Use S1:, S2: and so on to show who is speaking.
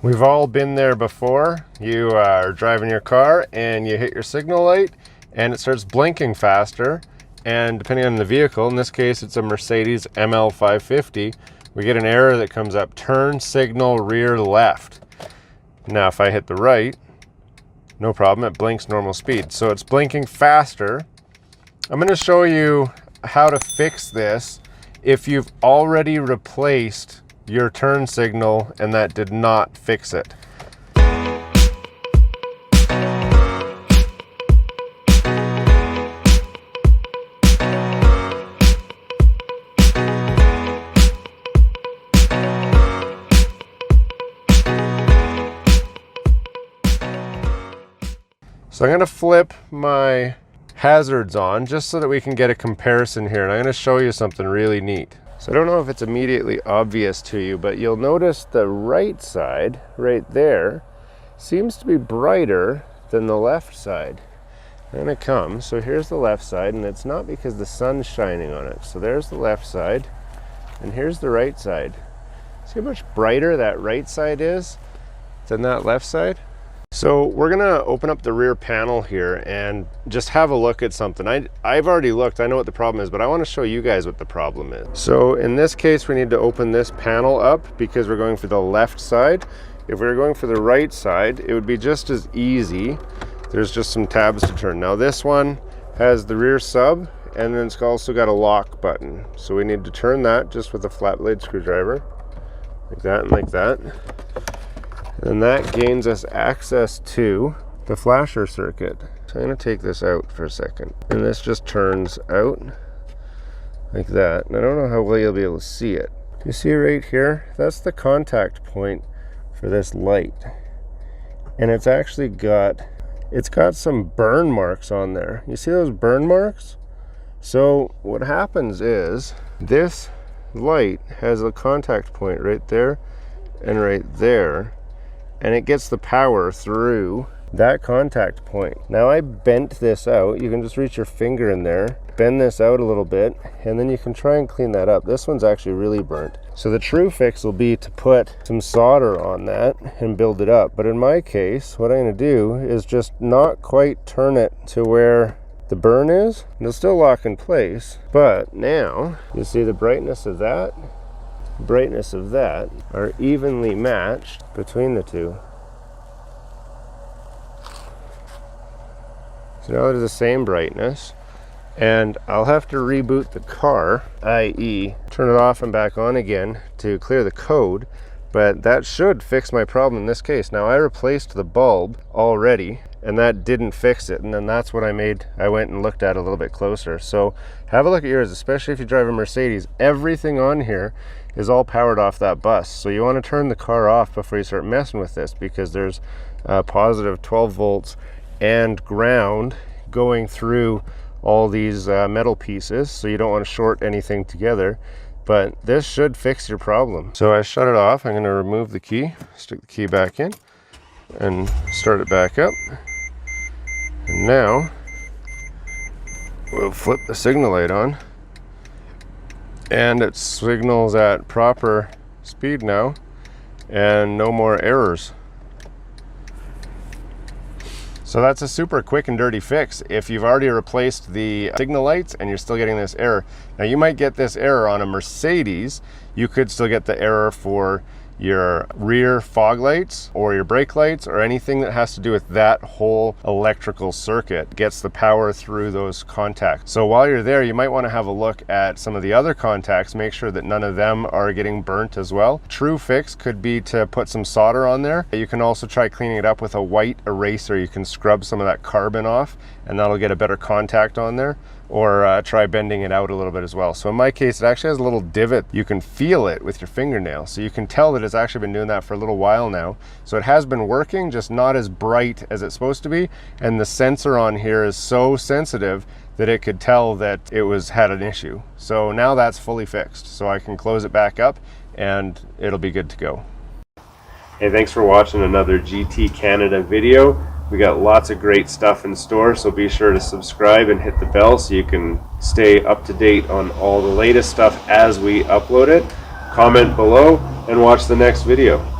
S1: We've all been there before. You are driving your car and you hit your signal light and it starts blinking faster. And depending on the vehicle, in this case it's a Mercedes ML550, we get an error that comes up, turn signal rear left. Now if I hit the right, no problem, it blinks normal speed. So it's blinking faster. I'm going to show you how to fix this if you've already replaced your turn signal and that did not fix it. So I'm going to flip my hazards on just so that we can get a comparison here, and I'm going to show you something really neat. So I don't know if it's immediately obvious to you, but you'll notice the right side right there seems to be brighter than the left side. I'm going to come, so here's the left side, and it's not because the sun's shining on it. So there's the left side, and here's the right side. See how much brighter that right side is than that left side? So we're gonna open up the rear panel here and just have a look at something. I've already looked, I know what the problem is, but I want to show you guys what the problem is. So in this case, we need to open this panel up because we're going for the left side. If we were going for the right side, it would be just as easy. There's just some tabs to turn. Now this one has the rear sub, and then it's also got a lock button. So we need to turn that just with a flat blade screwdriver, like that and like that. And that gains us access to the flasher circuit. So I'm going to take this out for a second. And this just turns out like that. And I don't know how well you'll be able to see it. You see right here? That's the contact point for this light. And it's actually got some burn marks on there. You see those burn marks? So what happens is this light has a contact point right there and right there. And it gets the power through that contact point. Now I bent this out. You can just reach your finger in there, bend this out a little bit, and then you can try and clean that up. This one's actually really burnt. So the true fix will be to put some solder on that and build it up. But in my case, what I'm going to do is just not quite turn it to where the burn is. It'll still lock in place, but now you see the brightness of that, brightness of that are evenly matched between the two. So now there's the same brightness, and I'll have to reboot the car, i.e. turn it off and back on again to clear the code, but that should fix my problem in this case. Now I replaced the bulb already and that didn't fix it, and then that's what I went and looked at a little bit closer. So have a look at yours, especially if you drive a Mercedes. Everything on here is all powered off that bus. So you want to turn the car off before you start messing with this, because there's positive 12 volts and ground going through all these metal pieces. So you don't want to short anything together, but this should fix your problem. So I shut it off. I'm going to remove the key, stick the key back in and start it back up. And now we'll flip the signal light on, and it signals at proper speed now and no more errors. So that's a super quick and dirty fix if you've already replaced the signal lights and you're still getting this error. Now you might get this error on a Mercedes. You could still get the error for your rear fog lights or your brake lights or anything that has to do with that whole electrical circuit, gets the power through those contacts. So while you're there, you might want to have a look at some of the other contacts, make sure that none of them are getting burnt as well. True fix could be to put some solder on there. You can also try cleaning it up with a white eraser. You can scrub some of that carbon off and that'll get a better contact on there, or try bending it out a little bit as well. So in my case, it actually has a little divot. You can feel it with your fingernail. So you can tell that it's actually been doing that for a little while now. So it has been working, just not as bright as it's supposed to be. And the sensor on here is so sensitive that it could tell that it had an issue. So now that's fully fixed. So I can close it back up and it'll be good to go. Hey, thanks for watching another GT Canada video. We got lots of great stuff in store, so be sure to subscribe and hit the bell so you can stay up to date on all the latest stuff as we upload it. Comment below and watch the next video.